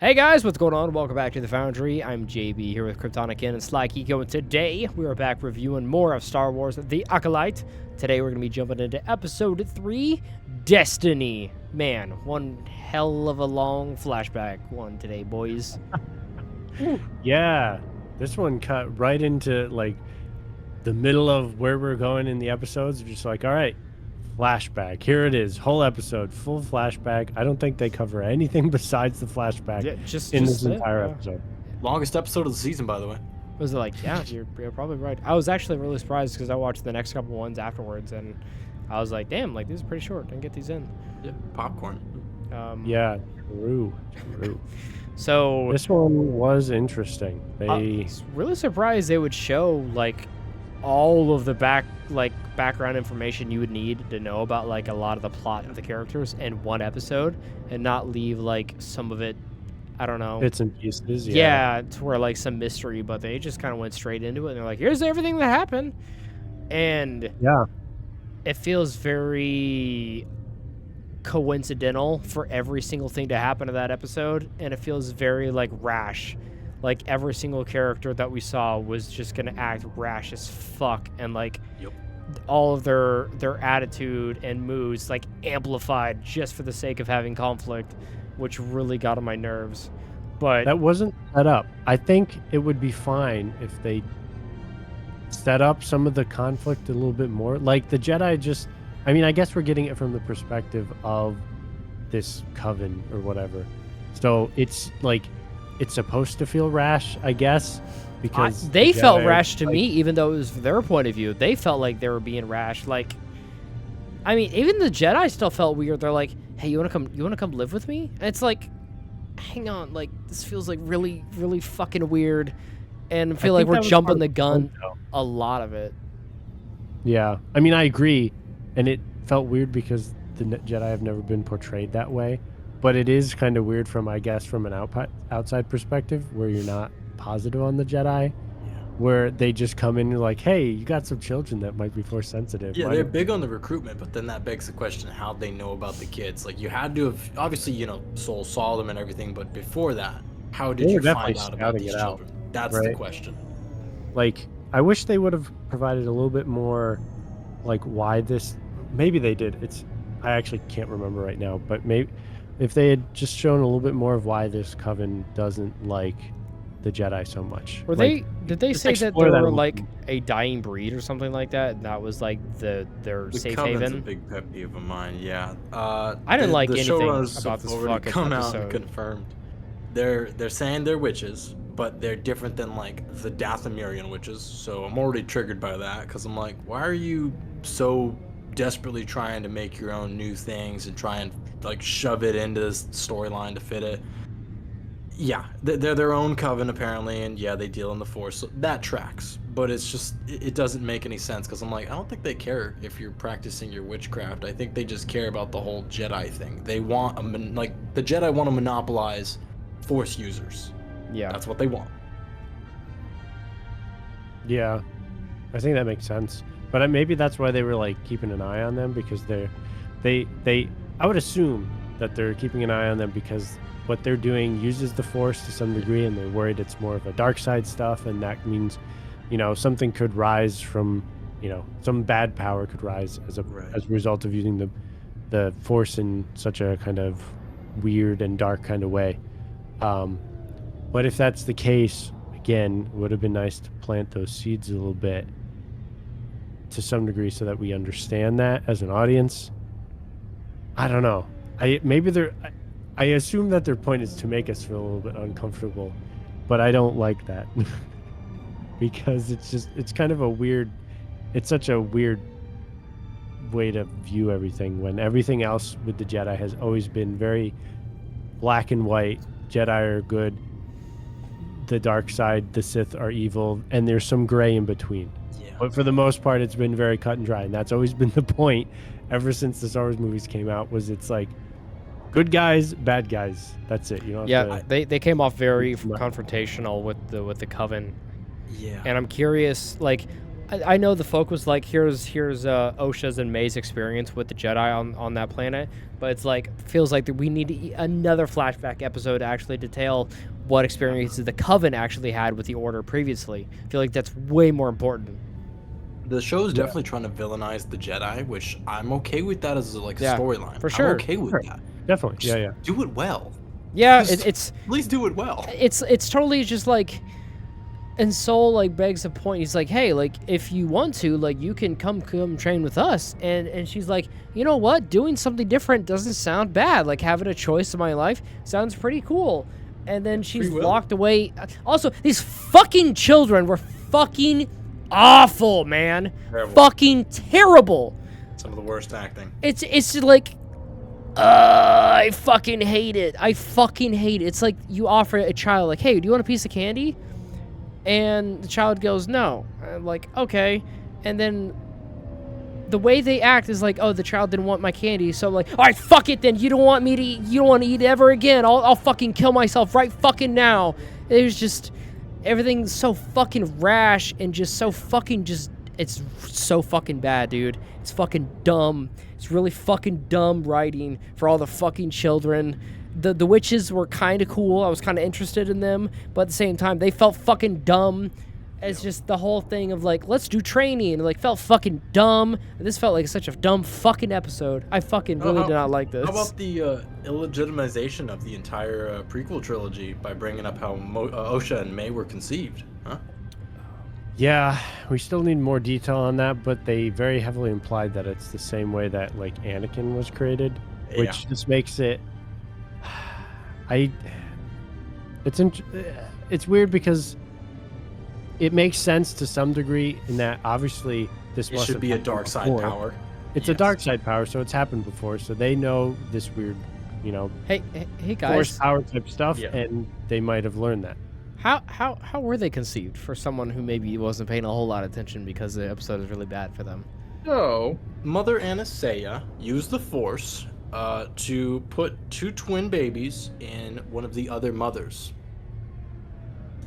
Hey guys, what's going on? Welcome back to the Foundry. I'm JB here with Kryptonic and Slykiko, and today we are back reviewing more of Star Wars The Acolyte. Today we're going to be jumping into Episode 3, Destiny. Man, one hell of a long flashback one today, boys. Yeah, this one cut right into, like, the middle of where we're going in the episodes. Just like, all right, flashback. Here it is. Whole episode, full flashback. I don't think they cover anything besides the flashback in this entire episode. Longest episode of the season, by the way. Was it like, yeah, you're probably right. I was actually really surprised because I watched the next couple ones afterwards, and I was like, damn, like, these are pretty short. Didn't get these in. Yeah, popcorn. Yeah, true. So this one was interesting. I was really surprised they would show, like, all of the background information you would need to know about, like, a lot of the plot of the characters in one episode and not leave, like, some of it, I don't know, bits and pieces. Yeah, to where, like, some mystery, but they just kind of went straight into it and they're like, here's everything that happened. And yeah, it feels very coincidental for every single thing to happen to that episode, and it feels very, like, rash. Like, every single character that we saw was just gonna act rash as fuck, and, like, all of their attitude and moods, like, amplified just for the sake of having conflict, which really got on my nerves. But that wasn't set up. I think it would be fine if they set up some of the conflict a little bit more. Like, the Jedi just, I mean, I guess we're getting it from the perspective of this coven or whatever. So it's like, it's supposed to feel rash, I guess, because they felt rash to me, even though it was from their point of view. They felt like they were being rash. Like, I mean, even the Jedi still felt weird. They're like, "Hey, you wanna come live with me?" And it's like, hang on, like, this feels like really, really fucking weird, and I feel like we're jumping the gun a lot of it. Yeah, I mean, I agree, and it felt weird because the Jedi have never been portrayed that way. But it is kind of weird from, I guess, from an outside perspective, where you're not positive on the Jedi, where they just come in and like, hey, you got some children that might be force sensitive. Yeah, they're big on the recruitment, but then that begs the question, how they know about the kids. Like, you had to have, obviously, you know, Soul saw them and everything, but before that, how did you find out about these children? That's the question. Like, I wish they would have provided a little bit more, like, why this, maybe they did. I actually can't remember right now, but maybe if they had just shown a little bit more of why this coven doesn't like the Jedi so much. Did they say that they were like a dying breed or something like that? And that was like their safe haven? The coven's a big pet peeve of mine, yeah. I didn't like anything about this fucking come episode. out and confirmed. They're saying they're witches, but they're different than, like, the Dathomirian witches, so I'm already triggered by that, because I'm like, why are you so desperately trying to make your own new things and try and, like, shove it into this storyline to fit it? Yeah, they're their own coven apparently, and yeah, they deal in the Force, so that tracks. But it's just, it doesn't make any sense, because I'm like, I don't think they care if you're practicing your witchcraft. I think they just care about the whole Jedi thing. They want the Jedi want to monopolize Force users. Yeah, that's what they want. Yeah, I think that makes sense. But maybe that's why they were, like, keeping an eye on them, because I would assume that they're keeping an eye on them because what they're doing uses the Force to some degree, and they're worried it's more of a dark side stuff, and that means, you know, something could rise from, you know, some bad power could rise as a result of using the Force in such a kind of weird and dark kind of way. But if that's the case, again, it would have been nice to plant those seeds a little bit to some degree so that we understand that as an audience. I don't know. I assume that their point is to make us feel a little bit uncomfortable, but I don't like that because it's kind of a weird, it's such a weird way to view everything when everything else with the Jedi has always been very black and white. Jedi are good, the dark side, the Sith are evil, and there's some gray in between. Yeah. But for the most part, it's been very cut and dry, and that's always been the point ever since the Star Wars movies came out, was it's like good guys, bad guys. That's it. You know. Yeah, they came off very confrontational with the coven. Yeah. And I'm curious, like, I know the folk was like, here's Osha's and May's experience with the Jedi on that planet, but it's like feels like that we need another flashback episode to actually detail what experiences the Coven actually had with the Order previously. I feel like that's way more important. The show's definitely trying to villainize the Jedi, which I'm okay with that as like a storyline. For sure. I'm okay with that. Definitely. Just Yeah. do it well. Yeah, Just it's please do it well. it's totally just like, and Soul like begs a point. He's like, hey, like if you want to, like you can come train with us. And she's like, you know what? Doing something different doesn't sound bad. Like having a choice in my life sounds pretty cool. And then she's walked away. Also, these fucking children were fucking awful, man. Terrible. Fucking terrible. Some of the worst acting. It's like, I fucking hate it. I fucking hate it. It's like you offer a child, like, hey, do you want a piece of candy? And the child goes, no. I'm like, okay. And then the way they act is like, oh, the child didn't want my candy, so I'm like, all right, fuck it then. You don't want me to eat, you don't want to eat ever again. I'll fucking kill myself right fucking now. It was just, everything's so fucking rash and just so fucking just, it's so fucking bad, dude. It's fucking dumb. It's really fucking dumb writing for all the fucking children. The witches were kind of cool. I was kind of interested in them, but at the same time, they felt fucking dumb. It's just the whole thing of like, let's do training, and like felt fucking dumb. This felt like such a dumb fucking episode. I fucking really did not like this. How about the illegitimization of the entire prequel trilogy by bringing up how Osha and May were conceived? Huh? Yeah, we still need more detail on that, but they very heavily implied that it's the same way that like Anakin was created, which just makes it. It's weird because it makes sense to some degree in that obviously this should be a dark side power. It's a dark side power, so it's happened before, so they know this weird, hey guys, force power type stuff, and they might have learned that. How were they conceived for someone who maybe wasn't paying a whole lot of attention because the episode is really bad for them? So, Mother Anastasia used the Force to put two twin babies in one of the other mothers.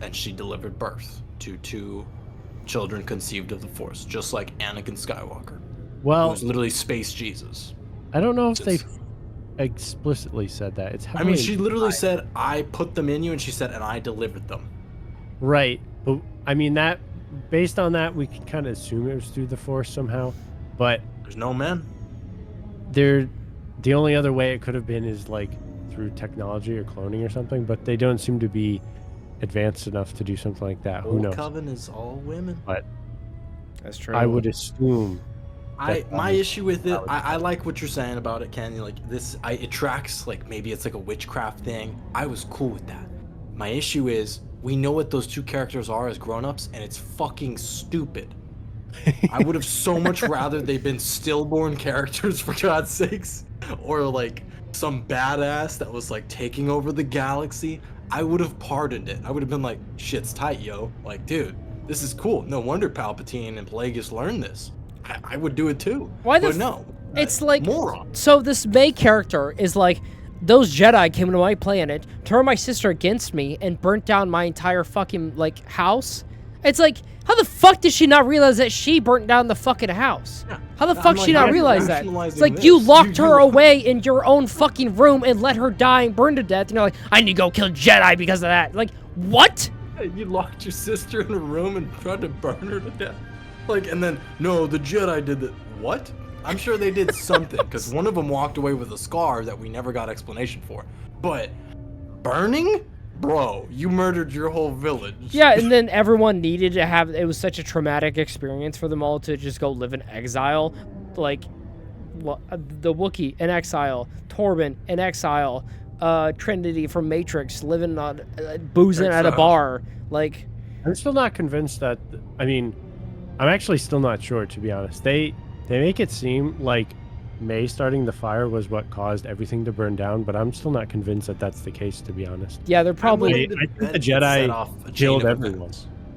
And she delivered birth to two children conceived of the Force, just like Anakin Skywalker. Well, who was literally Space Jesus. I don't know if they explicitly said that. I mean, she literally said, I put them in you, and she said, and I delivered them. Right. But, I mean, that based on that, we can kind of assume it was through the Force somehow. But there's no men. The only other way it could have been is like through technology or cloning or something, but they don't seem to be advanced enough to do something like that. Who knows? Coven is all women. But that's true. I would assume. My issue with it, I like what you're saying about it, Ken. Like this, it tracks like maybe it's like a witchcraft thing. I was cool with that. My issue is we know what those two characters are as grown-ups, and it's fucking stupid. I would have so much rather they've been stillborn characters, for God's sakes, or like some badass that was like taking over the galaxy. I would have pardoned it. I would have been like, shit's tight, yo. Like, dude, this is cool. No wonder Palpatine and Plagueis learned this. I would do it too. Why but no? It's like moron. So this May character is like, those Jedi came to my planet, turned my sister against me, and burnt down my entire fucking like house. It's like, how the fuck did she not realize that she burnt down the fucking house? Yeah. How the fuck she not realize that? It's like you locked her away in your own fucking room and let her die and burn to death, and you're like, I need to go kill Jedi because of that. Like, what? You locked your sister in a room and tried to burn her to death. Like, and then, no, the Jedi did that. What? I'm sure they did something, because one of them walked away with a scar that we never got explanation for. But burning? Bro, you murdered your whole village. Yeah, and then everyone needed to have, it was such a traumatic experience for them all to just go live in exile. Like, the Wookiee in exile, Torben in exile, Trinity from Matrix living on, boozing at a bar. Like, I'm still not convinced that, I mean, I'm actually still not sure, to be honest. They make it seem like May starting the fire was what caused everything to burn down, but I'm still not convinced that that's the case, to be honest. Yeah, they're probably... I think the Jedi killed everyone.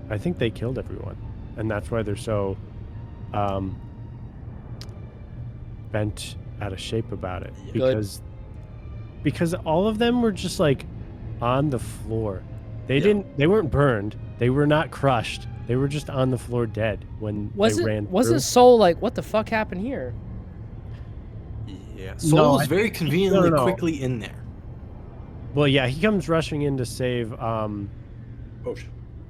I think they killed everyone, and that's why they're so bent out of shape about it. Because all of them were just like on the floor. They weren't burned. They were not crushed. They were just on the floor dead when they ran Wasn't through. Soul like, what the fuck happened here? Yeah. Soul was very conveniently no. quickly in there. Well, yeah, he comes rushing in to save OSHA.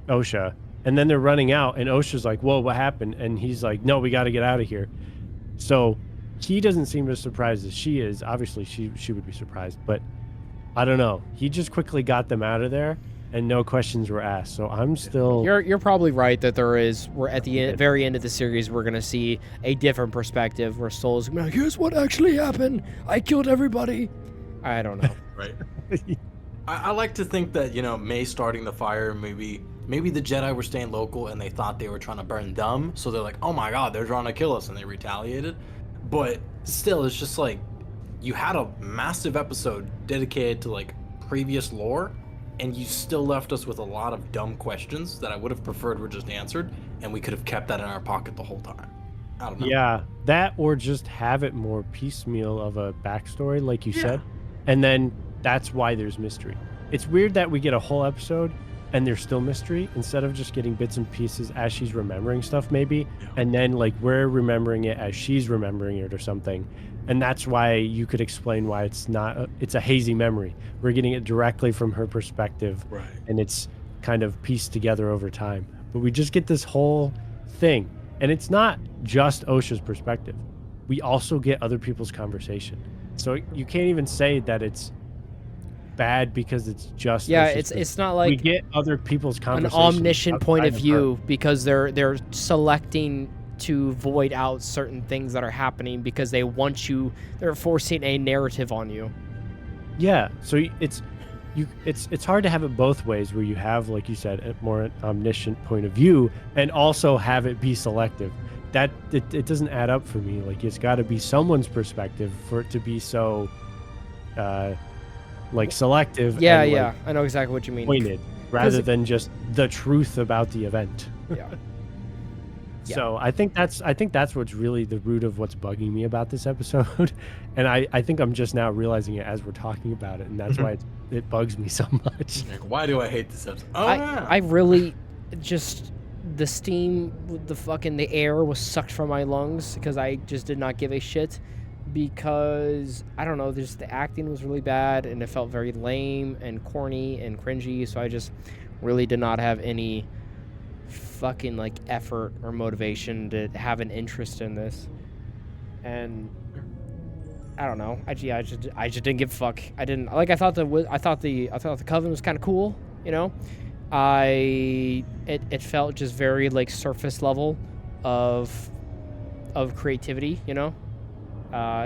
OSHA, and then they're running out, and OSHA's like, "Whoa, what happened?" And he's like, "No, we got to get out of here." So he doesn't seem as surprised as she is. Obviously, she would be surprised, but I don't know. He just quickly got them out of there, and no questions were asked. So I'm still. You're probably right that we're at the very end of the series, we're gonna see a different perspective where Soul's gonna be like, here's what actually happened. I killed everybody. I don't know. Right. I like to think that, May starting the fire, maybe the Jedi were staying local and they thought they were trying to burn them, so they're like, oh my god, they're trying to kill us, and they retaliated. But still, it's just like, you had a massive episode dedicated to like previous lore, and you still left us with a lot of dumb questions that I would have preferred were just answered, and we could have kept that in our pocket the whole time. I don't know. Yeah, that or just have it more piecemeal of a backstory, like you said, and then that's why there's mystery. It's weird that we get a whole episode and there's still mystery instead of just getting bits and pieces as she's remembering stuff, maybe, and then like we're remembering it as she's remembering it or something. And that's why you could explain why it's not it's a hazy memory. We're getting it directly from her perspective, Right. and it's kind of pieced together over time. But we just get this whole thing, and it's not just OSHA's perspective. We also get other people's conversation. So you can't even say that it's bad because it's just it's not like we get other people's an conversation, omniscient point of outside view, because they're selecting to void out certain things that are happening because they're forcing a narrative on you. Yeah, so it's hard to have it both ways, where you have, like you said, a more omniscient point of view and also have it be selective. That it doesn't add up for me. Like, it's got to be someone's perspective for it to be so like selective. Yeah, and, yeah, like, I know exactly what you mean. pointed rather than just the truth about the event. Yeah. So I think that's what's really the root of what's bugging me about this episode, and I think I'm just now realizing it as we're talking about it, and that's why it bugs me so much. Like, why do I hate this episode? Oh, I really just, the steam, the air was sucked from my lungs because I just did not give a shit, because I don't know, just the acting was really bad and it felt very lame and corny and cringy, so I just really did not have any fucking like effort or motivation to have an interest in this. And I don't know, I just didn't give a fuck. I didn't like, I thought the Coven was kind of cool, it felt just very like surface level of creativity,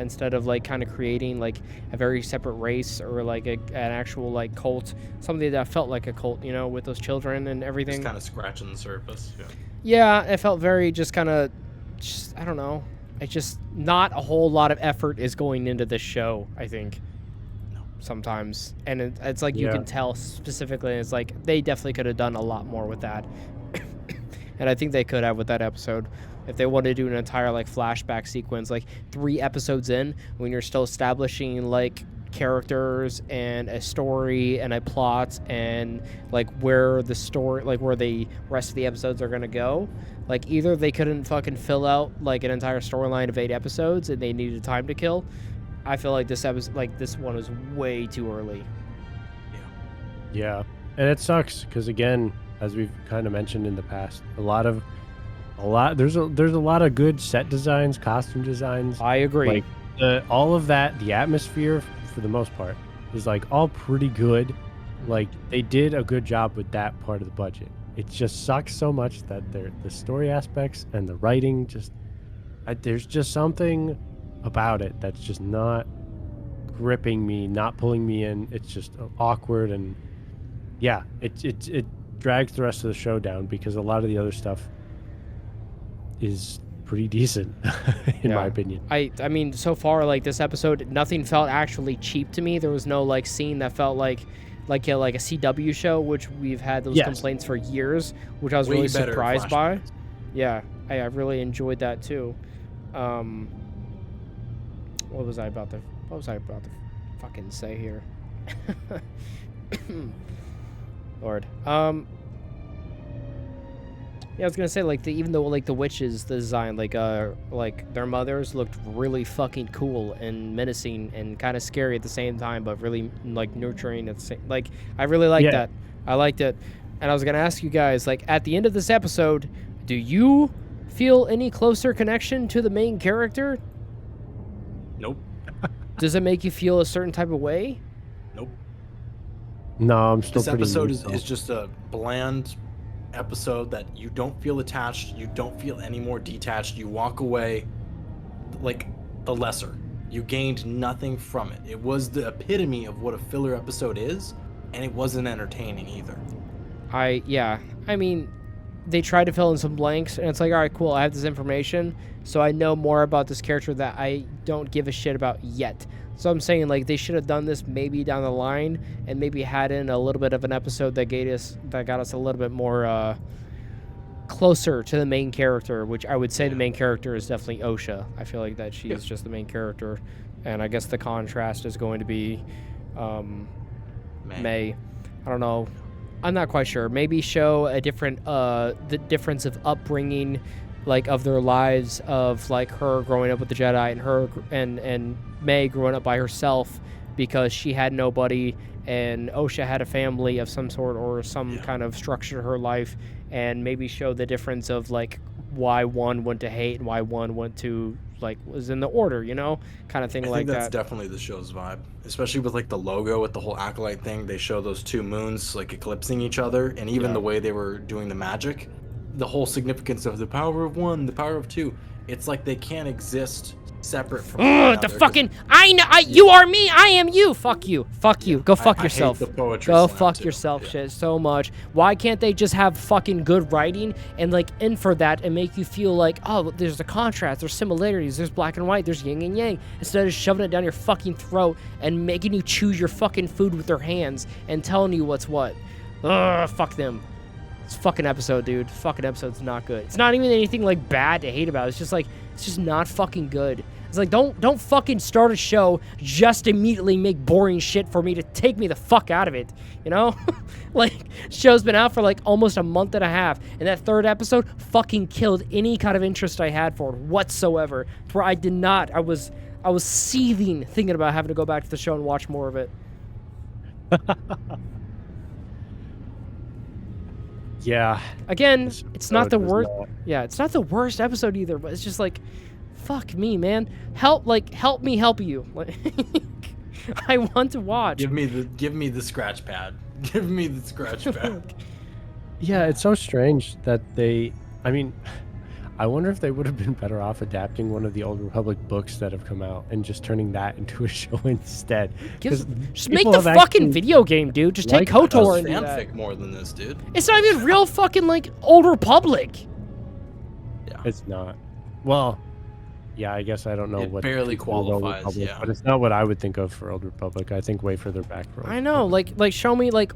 instead of like kind of creating like a very separate race or like an actual like cult, something that felt like a cult, with those children and everything. Just kind of scratching the surface. Yeah, it felt very just kind of, I don't know. It's just not a whole lot of effort is going into this show, I think. No. Sometimes. And it's like you can tell specifically, it's like they definitely could have done a lot more with that. And I think they could have with that episode. If they wanted to do an entire like flashback sequence, like 3 episodes in, when you're still establishing like characters and a story and a plot and like where the story, like where the rest of the episodes are gonna go, like either they couldn't fucking fill out like an entire storyline of 8 episodes and they needed time to kill. I feel like this episode, like this one, was way too early. Yeah, and it sucks because, again, as we've kind of mentioned in the past, there's a lot of good set designs, costume designs. I agree. Like all of that, the atmosphere for the most part is like all pretty good. Like, they did a good job with that part of the budget. It just sucks so much that the story aspects and the writing there's just something about it that's just not gripping me, not pulling me in. It's just awkward, and yeah, it drags the rest of the show down because a lot of the other stuff is pretty decent in my opinion. I mean, so far, like this episode, nothing felt actually cheap to me. There was no like scene that felt like a CW show, which we've had those complaints for years, which I was really surprised by. Yeah, I really enjoyed that too. What was I about to fucking say here? Yeah, I was gonna say like even though like the witches, the design like their mothers looked really fucking cool and menacing and kind of scary at the same time, but really like nurturing at the same. Like I really liked that. I liked it, and I was gonna ask you guys like at the end of this episode, do you feel any closer connection to the main character? Nope. Does it make you feel a certain type of way? Nope. No, I'm still This pretty episode neutral. is just a bland episode that you don't feel attached, you don't feel any more detached, you walk away like the lesser. You gained nothing from it. It was the epitome of what a filler episode is, and it wasn't entertaining either. I mean, they tried to fill in some blanks, and it's like, all right, cool, I have this information, so I know more about this character that I don't give a shit about yet. So I'm saying, like, they should have done this maybe down the line, and maybe had in a little bit of an episode that got us a little bit more closer to the main character, which I would say the main character is definitely Osha. I feel like that she is just the main character, and I guess the contrast is going to be May. I don't know. I'm not quite sure. Maybe show a different the difference of upbringing, like of their lives, of like her growing up with the Jedi and her and May growing up by herself because she had nobody, and Osha had a family of some sort or some kind of structure to her life, and maybe show the difference of like why one went to hate and why one went to like was in the order, you know, kind of thing. I think that's definitely the show's vibe, especially with like the logo with the whole Acolyte thing. They show those two moons like eclipsing each other, and even the way they were doing the magic, the whole significance of the power of one, the power of two. It's like they can't exist separate from one another. The fucking you are me, I am you. Fuck you. Go fuck yourself. I hate the poetry Go slam fuck too. yourself shit so much. Why can't they just have fucking good writing and like in for that and make you feel like, oh, there's a contrast, there's similarities, there's black and white, there's yin and yang, instead of shoving it down your fucking throat and making you choose your fucking food with their hands and telling you what's what. Ugh, fuck them. This fucking episode, dude. Fucking episode's not good. It's not even anything like bad to hate about. It's just like it's just not fucking good. It's like don't fucking start a show just immediately make boring shit for me to take me the fuck out of it. You know? Like show's been out for like almost a month and a half, and that third episode fucking killed any kind of interest I had for it whatsoever. Where I did not. I was seething thinking about having to go back to the show and watch more of it. Yeah. Again, it's not the worst. Not. Yeah, it's not the worst episode either, but it's just like, fuck me, man. Help me help you. Like, I want to watch. Give me the scratch pad. Give me the scratch pad. Yeah, it's so strange that I mean, I wonder if they would have been better off adapting one of the Old Republic books that have come out and just turning that into a show instead. Just make the fucking video game, dude. Just take KOTOR and do that. Fanfic more than this, dude. It's not even real fucking like Old Republic. Yeah. It's not. Well, yeah, I guess I don't know It what barely people call Old qualifies, Republic, yeah. but it's not what I would think of for Old Republic. I think way further back for Old I know, Republic. like show me like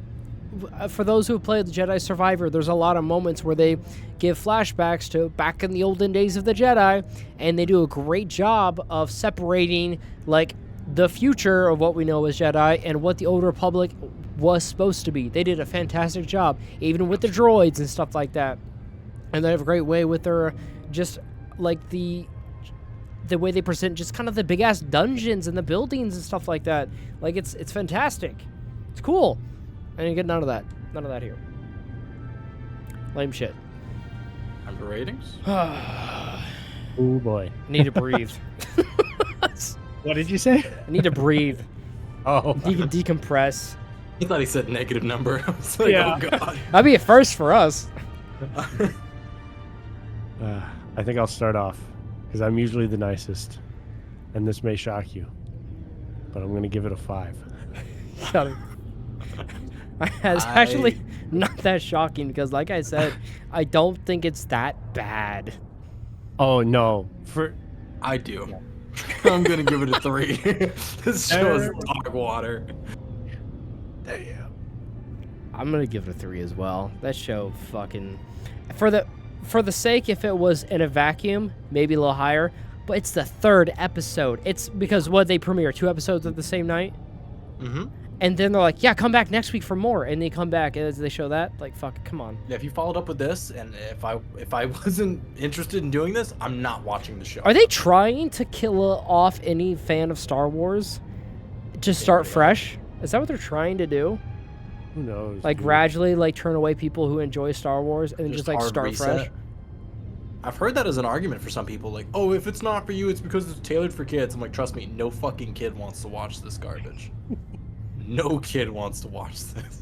for those who have played the Jedi Survivor, there's a lot of moments where they give flashbacks to back in the olden days of the Jedi, and they do a great job of separating like the future of what we know as Jedi and what the Old Republic was supposed to be. They did a fantastic job, even with the droids and stuff like that. And they have a great way with their just like the way they present just kind of the big ass dungeons and the buildings and stuff like that. Like it's fantastic. It's cool. And you get none of that. None of that here. Lame shit. Time for ratings? Oh boy. Need to breathe. What did you say? I need to breathe. Oh. You can decompress. He thought he said negative number. I was like, Yeah. oh god. That'd be a first for us. I think I'll start off because I'm usually the nicest, and this may shock you, but I'm gonna give it a 5. It's actually not that shocking because, like I said, I don't think it's that bad. Oh no, I do. I'm gonna give it a 3. This show is dog water. Damn. I'm gonna give it a 3 as well. That show fucking for the sake, if it was in a vacuum, maybe a little higher, but it's the third episode. It's because what they premiere 2 episodes at the same night. Mm-hmm. And then they're like, yeah, come back next week for more. And they come back as they show that. Like, fuck, come on. Yeah, if you followed up with this, and if I wasn't interested in doing this, I'm not watching the show. Are they trying to kill off any fan of Star Wars to start fresh? Is that what they're trying to do? Who knows? Like, dude? gradually, like, turn away people who enjoy Star Wars and just like, hard start reset. fresh? I've heard that as an argument for some people, like, oh, if it's not for you, it's because it's tailored for kids. I'm like, trust me, no fucking kid wants to watch this garbage. No kid wants to watch this.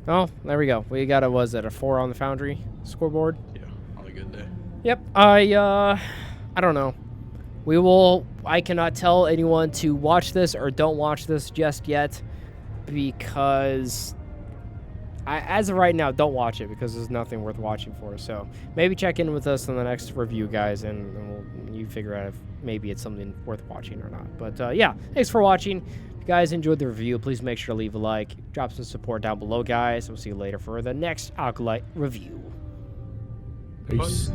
Oh, there we go. We got a 4 on the Foundry scoreboard. Yeah, on a good day. Yep. I don't know. I cannot tell anyone to watch this or don't watch this just yet because as of right now, don't watch it because there's nothing worth watching for. So maybe check in with us in the next review, guys, and you figure out if maybe it's something worth watching or not. But yeah, thanks for watching. If you guys enjoyed the review, please make sure to leave a like, drop some support down below, guys. We'll see you later for the next Acolyte review. Peace.